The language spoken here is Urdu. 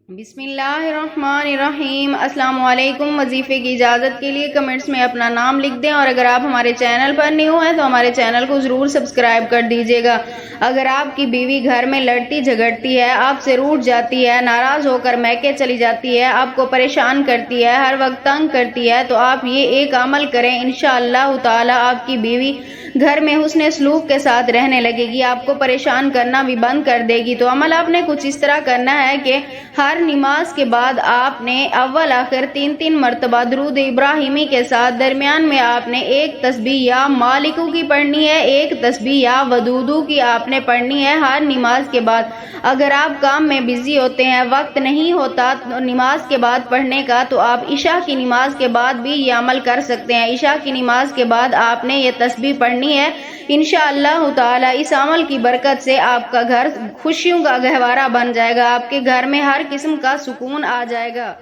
بسم اللہ الرحمن الرحیم۔ السلام علیکم۔ وظیفے کی اجازت کے لیے کمنٹس میں اپنا نام لکھ دیں، اور اگر آپ ہمارے چینل پر نیو ہیں تو ہمارے چینل کو ضرور سبسکرائب کر دیجیے گا۔ اگر آپ کی بیوی گھر میں لڑتی جھگڑتی ہے، آپ سے روٹھ جاتی ہے، ناراض ہو کر میکے چلی جاتی ہے، آپ کو پریشان کرتی ہے، ہر وقت تنگ کرتی ہے، تو آپ یہ ایک عمل کریں، انشاءاللہ تعالی آپ کی بیوی گھر میں حسن سلوک کے ساتھ رہنے لگے گی، آپ کو پریشان کرنا بھی بند کر دے گی۔ تو عمل آپ نے کچھ اس طرح کرنا ہے کہ ہر نماز کے بعد آپ نے اول آخر 3 مرتبہ درود ابراہیمی کے ساتھ درمیان میں آپ نے ایک تسبیح یا مالکو کی پڑھنی ہے، ایک تسبیح یا ودودو کی آپ نے پڑھنی ہے ہر نماز کے بعد۔ اگر آپ کام میں بزی ہوتے ہیں، وقت نہیں ہوتا نماز کے بعد پڑھنے کا، تو آپ عشاء کی نماز کے بعد بھی یہ عمل کر سکتے ہیں۔ عشاء کی نماز کے بعد آپ نے یہ تسبیح پڑھنی ہے، انشاءاللہ تعالی اس عمل کی برکت سے آپ کا گھر خوشیوں کا گہوارہ بن جائے گا، آپ کے گھر میں ہر قسم کا سکون آ جائے گا۔